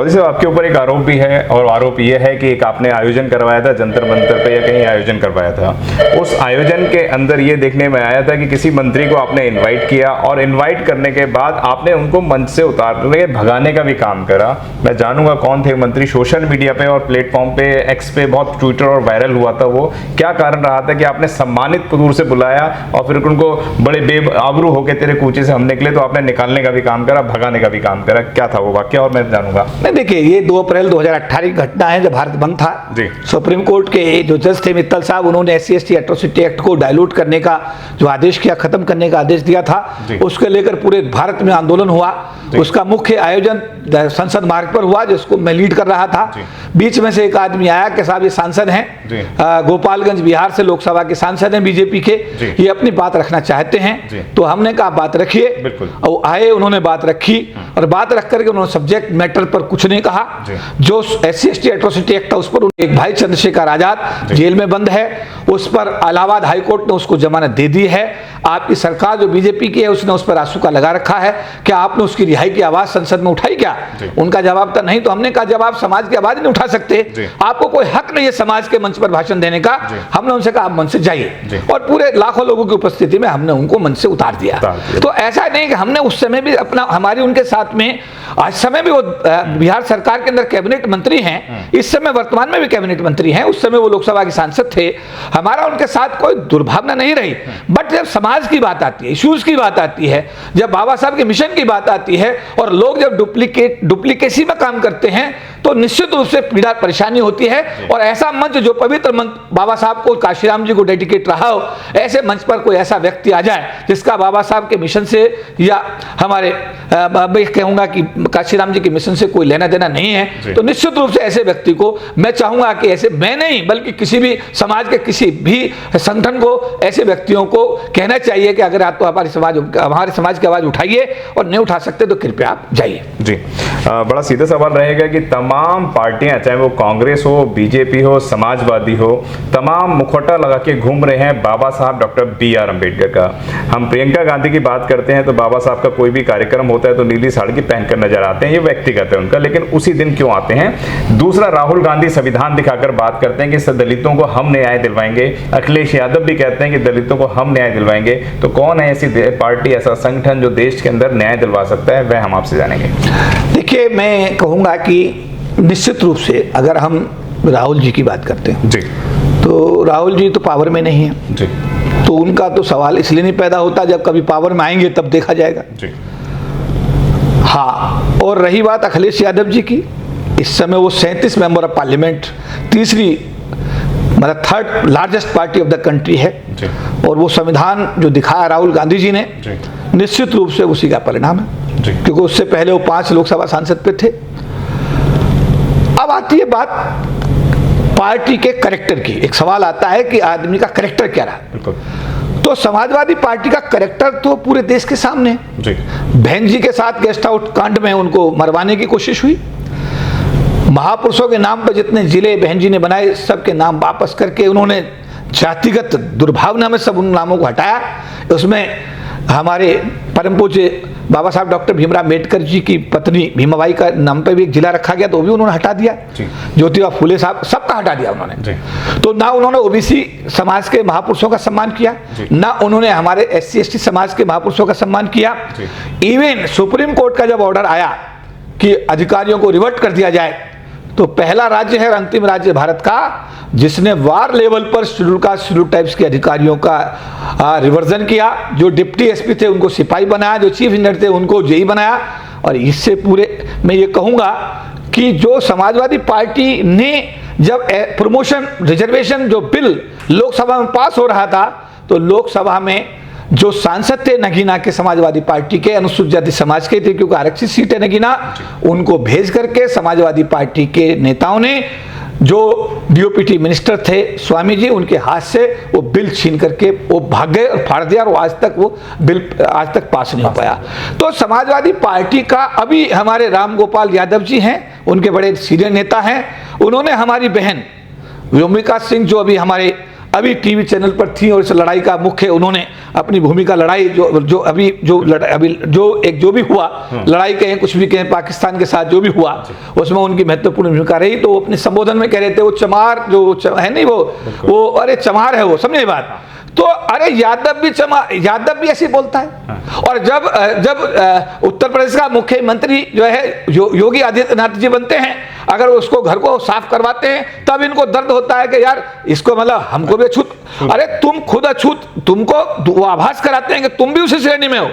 चौधरी साहब, आपके ऊपर एक आरोप भी है और आरोप यह है कि एक आपने आयोजन करवाया था जंतर मंतर पे या कहीं आयोजन करवाया था। उस आयोजन के अंदर ये देखने में आया था कि किसी मंत्री को आपने इनवाइट किया और इनवाइट करने के बाद आपने उनको मंच से उतारने भगाने का भी काम करा। मैं जानूंगा कौन थे मंत्री। सोशल मीडिया पे और प्लेटफॉर्म पे एक्स पे बहुत ट्विटर और वायरल हुआ था। वो क्या कारण रहा था कि आपने सम्मानित दूर से बुलाया और फिर उनको बड़े बेआबरू होकर तेरे कूचे से हम निकले तो आपने निकालने का भी काम करा, भगाने का भी काम करा? क्या था वो वाक्य और मैं जानूंगा। नहीं, देखिए, ये 2 अप्रैल 2018 की घटना है जब भारत बंद था जी। सुप्रीम कोर्ट के जो जज थे मित्तल साहब, उन्होंने SC/ST एट्रोसिटी एक्ट को डायलूट करने का जो आदेश किया, खत्म करने का आदेश दिया था, उसके लेकर पूरे भारत में आंदोलन हुआ। उसका मुख्य आयोजन संसद मार्ग पर हुआ जिसको मैं लीड कर रहा था। बीच में से एक आदमी आया कि साहब ये सांसद हैं, गोपालगंज बिहार से लोकसभा के सांसद हैं बीजेपी के, ये अपनी बात रखना चाहते हैं। तो हमने कहा बात रखिए, और आए, उन्होंने बात रखी और बात रख करके उन्होंने सब्जेक्ट मैटर पर कुछ नहीं कहा। जो SC/ST एट्रोसिटी एक्ट था उस पर एक भाई चंद्रशेखर आजाद जेल में बंद है, उस पर इलाहाबाद हाईकोर्ट ने उसको जमानत दे दी है। आपकी सरकार जो बीजेपी की है उसने उस पर आंसू का लगा रखा है। क्या आपने उसकी रिहाई की आवाज संसद में उठाई क्या? उनका जवाब था नहीं। तो हमने कहा जब आप समाज की आवाज नहीं उठा सकते, आपको कोई हक नहीं है समाज के मंच पर भाषण देने का। हमने उनसे कहा आप मंच से जाइए, और पूरे लाखों लोगों की उपस्थिति में हमने उनको मंच से उतार दिया। तो ऐसा नहीं कि हमने उस समय भी अपना हमारी उनके साथ में, आज समय भी वो बिहार सरकार के अंदर कैबिनेट मंत्री हैं, इस समय वर्तमान में भी कैबिनेट मंत्री हैं, उस समय वो लोकसभा के सांसद थे, हमारा उनके साथ कोई दुर्भावना नहीं रही। बट जब समाज की बात आती है, इश्यूज की बात आती है, जब बाबा साहब के मिशन की बात आती है और लोग जब डुप्लीकेसी में काम करते हैं तो निश्चित रूप से पीड़ा परेशानी होती है। और ऐसा मंच जो पवित्र मंच बाबा साहब को, काशीराम जी को डेडिकेट रहा हो, ऐसे मंच पर कोई ऐसा व्यक्ति आ जाए जिसका बाबा साहब के मिशन से या हमारे मैं कहूंगा कि काशीराम जी के मिशन से कोई लेना देना नहीं है, तो निश्चित रूप से ऐसे व्यक्ति को मैं चाहूंगा कि ऐसे मैं नहीं बल्कि किसी भी समाज के किसी भी संगठन को ऐसे व्यक्तियों को कहना चाहिए कि अगर आप तो हमारे समाज की आवाज उठाइए और नहीं उठा सकते तो कृपया आप जाइए। जी, बड़ा सीधा सवाल रहेगा कि तमाम पार्टियां, चाहे वो कांग्रेस हो, बीजेपी हो, समाजवादी हो, तमाम मुखौटा लगा के घूम रहे हैं बाबा साहब डॉक्टर BR अम्बेडकर का। हम प्रियंका गांधी की बात करते हैं तो बाबा साहब का कोई भी कार्यक्रम होता है तो नीली साड़ी पहनकर नजर आते हैं, ये व्यक्तिगत है उनका, लेकिन उसी दिन क्यों आते हैं? दूसरा, राहुल गांधी संविधान दिखाकर बात करते हैं कि दलितों को हम न्याय दिलवाएंगे। अखिलेश यादव भी कहते हैं कि दलितों को हम न्याय दिलवाएंगे। तो कौन है ऐसी पार्टी, ऐसा संगठन जो देश के अंदर न्याय दिलवा सकता है? वह हम आपसे जानेंगे। देखिए, मैं कहूंगा कि निश्चित रूप से अगर हम राहुल जी की बात करते हैं जी, तो राहुल जी तो पावर में नहीं है जी, तो उनका तो सवाल इसलिए नहीं पैदा होता, जब कभी पावर में आएंगे तब देखा जाएगा जी। हाँ, और रही बात अखिलेश यादव जी की, इस समय वो 37 मेंबर ऑफ पार्लियामेंट, तीसरी मतलब 3rd largest party of the country है जी। और वो संविधान जो दिखाया राहुल गांधी जी ने, निश्चित रूप से उसी का परिणाम है जी। क्योंकि उससे पहले वो 5 लोकसभा सांसद पे थे। अब आती है बात पार्टी के कैरेक्टर की। एक सवाल आता है कि आदमी का कैरेक्टर क्या रहा। तो समाजवादी पार्टी का कैरेक्टर तो पूरे देश के सामने जी। बहन जी के साथ गेस्ट हाउस कांड में उनको मरवाने की कोशिश हुई। महापुरुषों के नाम पर जितने जिले बहन जी ने बनाए सबके नाम वापस करके उन्होंने जातिगत दुर्भावना में सब उन नामों को हटाया। उसमें हमारे परम पूज्य बाबा साहब डॉक्टर भीमराव अम्बेडकर जी की पत्नी भीमाबाई का नाम पे भी एक जिला रखा गया तो वो भी उन्होंने हटा दिया। ज्योतिबा फुले साहब सबका हटा दिया उन्होंने। तो ना उन्होंने ओबीसी समाज के महापुरुषों का सम्मान किया, ना उन्होंने हमारे SC/ST समाज के महापुरुषों का सम्मान किया। इवन सुप्रीम कोर्ट का जब ऑर्डर आया कि अधिकारियों को रिवर्ट कर दिया जाए, तो पहला राज्य है और अंतिम राज्य भारत का जिसने वार लेवल पर शेड्यूल कास्ट शेड्यूल टाइप्स के अधिकारियों का रिवर्जन किया। जो डिप्टी SP थे उनको सिपाही बनाया, जो चीफ इंजीनियर थे उनको JE बनाया। और इससे पूरे मैं ये कहूँगा कि जो समाजवादी पार्टी ने जब प्रमोशन रिजर्वेशन जो बिल लोकसभा में पास हो रहा था, तो लोकसभा में जो सांसद थे नगीना के समाजवादी पार्टी के अनुसूचित जाति समाज के थे, क्योंकि आरक्षित सीट है नगीना, उनको भेज करके समाजवादी पार्टी के नेताओं ने जो DOPT मिनिस्टर थे स्वामी जी, उनके हाथ से वो बिल छीन करके वो भाग गए और फाड़ दिया और आज तक वो बिल आज तक पास नहीं हो पाया। तो समाजवादी पार्टी का अभी हमारे राम गोपाल यादव जी हैं, उनके बड़े सीनियर नेता हैं, उन्होंने हमारी बहन व्योमिका सिंह जो अभी हमारे अभी टीवी चैनल पर थी और इस लड़ाई का मुख्य उन्होंने अपनी भूमिका लड़ाई जो भी हुआ, लड़ाई कहें कुछ भी कहें, पाकिस्तान के साथ जो भी हुआ उसमें उनकी महत्वपूर्ण भूमिका रही। तो वो अपने संबोधन में कह रहे थे वो चमार जो है नहीं वो अरे चमार है वो, समझे बात। तो अरे यादव भी ऐसे बोलता है। और जब उत्तर प्रदेश का मुख्यमंत्री जो है योगी आदित्यनाथ जी बनते हैं, अगर उसको घर को साफ करवाते हैं तब इनको दर्द होता है कि यार इसको मतलब हमको भी अछूत, अरे तुम खुद अछूत, तुमको वो आभास कराते हैं कि तुम भी उसी श्रेणी में हो,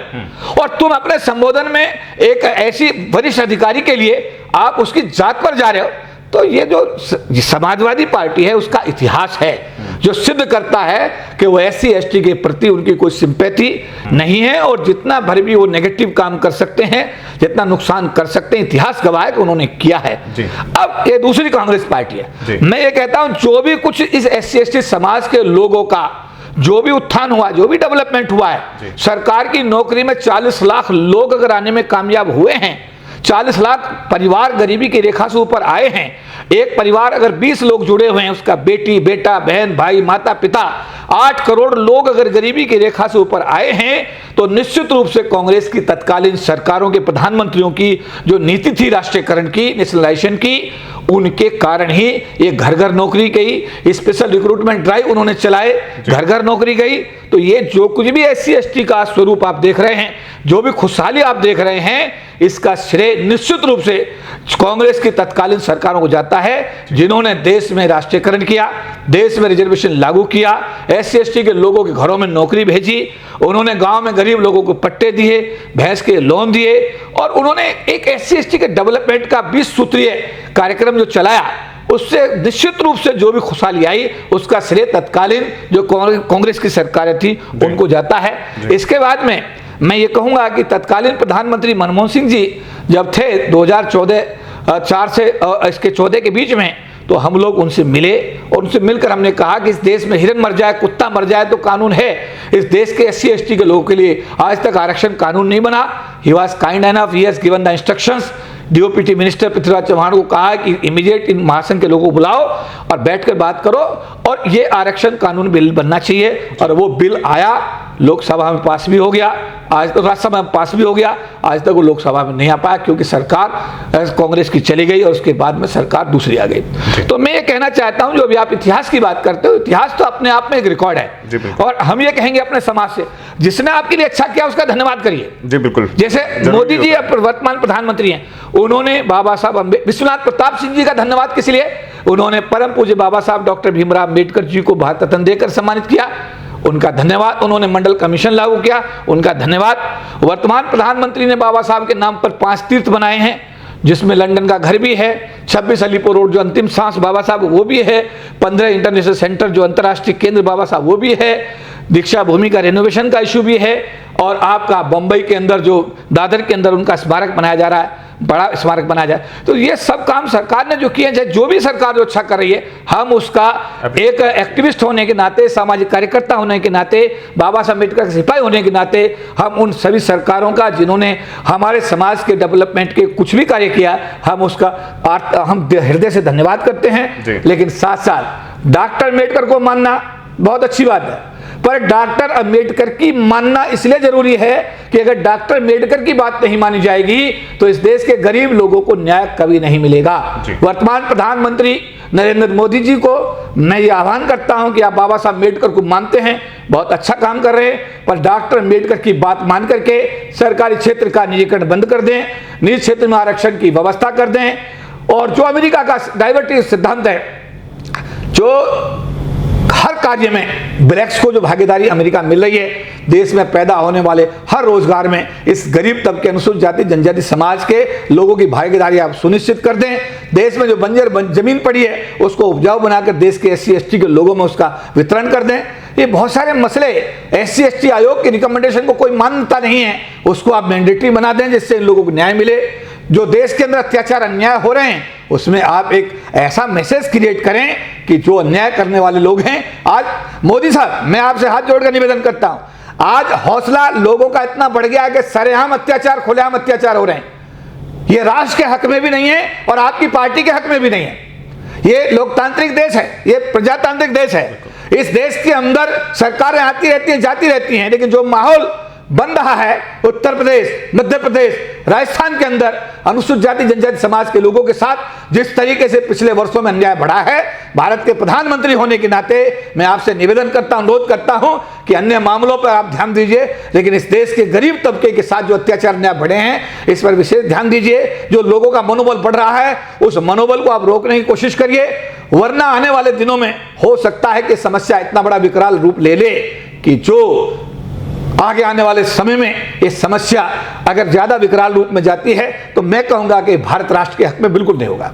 और तुम अपने संबोधन में एक ऐसी वरिष्ठ अधिकारी के लिए आप उसकी जात पर जा रहे हो। तो ये जो समाजवादी पार्टी है उसका इतिहास है जो सिद्ध करता है कि वो SC/ST के प्रति उनकी कोई सिंपैथी नहीं है, और जितना भर भी वो नेगेटिव काम कर सकते हैं, जितना नुकसान कर सकते हैं, इतिहास गवाह है कि उन्होंने किया है। अब ये दूसरी कांग्रेस पार्टी है। मैं ये कहता हूं जो भी कुछ इस SC/ST समाज के लोगों का जो भी उत्थान हुआ, जो भी डेवलपमेंट हुआ है, सरकार की नौकरी में 40 लाख लोग अगर आने में कामयाब हुए हैं, 40 लाख परिवार गरीबी की रेखा से ऊपर आए हैं, एक परिवार अगर 20 लोग जुड़े हुए हैं, उसका बेटी बेटा बहन भाई माता पिता 8 करोड़ लोग अगर गरीबी की रेखा से ऊपर आए हैं, तो निश्चित रूप से कांग्रेस की तत्कालीन सरकारों के प्रधानमंत्रियों की जो नीति थी राष्ट्रीयकरण की, नेशनलाइजेशन की, उनके कारण ही ये घर घर नौकरी गई, स्पेशल रिक्रूटमेंट ड्राइव उन्होंने चलाए, घर घर नौकरी गई। तो ये जो कुछ भी SC/ST का स्वरूप आप देख रहे हैं, जो भी खुशहाली आप देख रहे हैं, इसका श्रेय निश्चित रूप से कांग्रेस की तत्कालीन सरकारों को जाता है, जिन्होंने देश में राष्ट्रीयकरण किया, देश में रिजर्वेशन लागू किया, SC/ST के लोगों के घरों में नौकरी भेजी, उन्होंने गांव में गरीब लोगों को पट्टे दिए, भैंस के लोन दिए, और उन्होंने एक SC/ST के डेवलपमेंट का 20 सूत्रीय कार्यक्रम जो चलाया, उससे निश्चित रूप से जो भी खुशहाली आई उसका श्रेय तत्कालीन जो कांग्रेस की सरकारें थी उनको जाता है। इसके बाद में मैं ये कहूंगा कि तत्कालीन प्रधानमंत्री मनमोहन सिंह जी जब थे 2014 से इसके 14 के बीच में, तो हम लोग उनसे मिले और उनसे मिलकर हमने कहा कि इस देश में हिरन मर जाए कुत्ता मर जाए तो कानून है, इस देश के SC/ST के लोगों के लिए आज तक आरक्षण कानून नहीं बना। He was kind enough, he has given the instructions. DOPT minister Prithviraj Chauhan को कहा कि इमीडिएट इन महासंघ के लोगों को बुलाओ और बैठकर बात करो, और ये आरक्षण कानून बिल बनना चाहिए। और वो बिल आया, लोकसभा में पास भी हो गया, आज तो राज्यसभा में पास भी हो गया, आज तक वो लोकसभा में नहीं आ पाया क्योंकि सरकार कांग्रेस की चली गई और उसके बाद में सरकार दूसरी आ गई। तो मैं ये कहना चाहता हूं, जो अभी आप इतिहास की बात करते हो, इतिहास तो अपने आप में एक रिकॉर्ड है, और हम ये कहेंगे अपने समाज से, जिसने आपके लिए अच्छा किया उसका धन्यवाद करिए। जी बिल्कुल। जैसे मोदी जी वर्तमान प्रधानमंत्री हैं, उन्होंने बाबा साहब विश्वनाथ प्रताप सिंह जी का धन्यवाद किस लिए, उन्होंने परम पूज्य बाबा साहब डॉक्टर भीमराव अम्बेडकर जी को भारत रत्न देकर सम्मानित किया, उनका धन्यवाद। उन्होंने मंडल कमीशन लागू किया, उनका धन्यवाद। वर्तमान प्रधानमंत्री ने बाबा साहब के नाम पर 5 तीर्थ बनाए हैं, जिसमें लंदन का घर भी है, 26 अलीपुर रोड जो अंतिम सांस बाबा साहब वो भी है, 15 इंटरनेशनल सेंटर जो अंतर्राष्ट्रीय केंद्र बाबा साहब वो भी है, दीक्षा भूमि का रेनोवेशन का इशू भी है, और आपका बम्बई के अंदर जो दादर के अंदर उनका स्मारक बनाया जा रहा है, बड़ा स्मारक बनाया जाए। तो ये सब काम सरकार ने जो किए हैं, जो भी सरकार जो अच्छा कर रही है, हम उसका एक एक्टिविस्ट होने के नाते, सामाजिक कार्यकर्ता होने के नाते, बाबा साहब अम्बेडकर के सिपाही होने के नाते, हम उन सभी सरकारों का जिन्होंने हमारे समाज के डेवलपमेंट के कुछ भी कार्य किया, हम उसका हम हृदय से धन्यवाद करते हैं। लेकिन साथ साथ डॉक्टर अम्बेडकर को मानना बहुत अच्छी बात है, पर डॉक्टर अम्बेडकर की मानना इसलिए जरूरी है कि अगर डॉक्टर अम्बेडकर की बात नहीं मानी जाएगी तो इस देश के गरीब लोगों को न्याय कभी नहीं मिलेगा। वर्तमान प्रधानमंत्री नरेंद्र मोदी जी को मैं ये आह्वान करता हूं कि आप बाबा साहब अम्बेडकर को मानते हैं, बहुत अच्छा काम कर रहे हैं, पर डॉक्टर अम्बेडकर की बात मान करके सरकारी क्षेत्र का निजीकरण बंद कर दें, निजी क्षेत्र में आरक्षण की व्यवस्था कर दें, और जो अमेरिका का डाइवर्सिटी सिद्धांत है, जो हर कार्य में ब्लैक्स को जो भागीदारी अमेरिका मिल रही है, देश में पैदा होने वाले हर रोजगार में इस गरीब तबके, अनुसूचित जाति जनजाति समाज के लोगों की भागीदारी आप सुनिश्चित कर दें। देश में जो बंजर जमीन पड़ी है उसको उपजाऊ बनाकर देश के SC/ST के लोगों में उसका वितरण कर दें। ये बहुत सारे मसले, SC/ST आयोग की रिकमेंडेशन को कोई मान्यता नहीं है, उसको आप मैंडेटरी बना दें जिससे इन लोगों को न्याय मिले। जो देश के अंदर अत्याचार अन्याय हो रहे हैं उसमें आप एक ऐसा मैसेज क्रिएट करें कि जो अन्याय करने वाले लोग हैं, आज मोदी साहब मैं आपसे हाथ जोड़कर निवेदन करता हूं, आज हौसला लोगों का इतना बढ़ गया है कि सरेआम अत्याचार, खुलेआम अत्याचार हो रहे हैं। ये राष्ट्र के हक में भी नहीं है और आपकी पार्टी के हक में भी नहीं है। ये लोकतांत्रिक देश है, ये प्रजातांत्रिक देश है, इस देश के अंदर सरकारें आती रहती हैं, जाती रहती हैं, लेकिन जो माहौल बन रहा है उत्तर प्रदेश, मध्य प्रदेश, राजस्थान के अंदर अनुसूचित जाति जनजाति समाज के लोगों के साथ जिस तरीके से पिछले वर्षों में अन्याय बढ़ा है, भारत के प्रधानमंत्री होने के नाते मैं आपसे निवेदन करता हूं, अनुरोध करता हूं कि अन्य मामलों पर आप ध्यान दीजिए, लेकिन इस देश के गरीब तबके के साथ जो अत्याचार अन्याय बढ़े हैं इस पर विशेष ध्यान दीजिए। जो लोगों का मनोबल बढ़ रहा है उस मनोबल को आप रोकने की कोशिश करिए, वरना आने वाले दिनों में हो सकता है कि समस्या इतना बड़ा विकराल रूप ले ले कि जो आगे आने वाले समय में ये समस्या अगर ज्यादा विकराल रूप में जाती है तो मैं कहूंगा कि भारत राष्ट्र के हक में बिल्कुल नहीं होगा।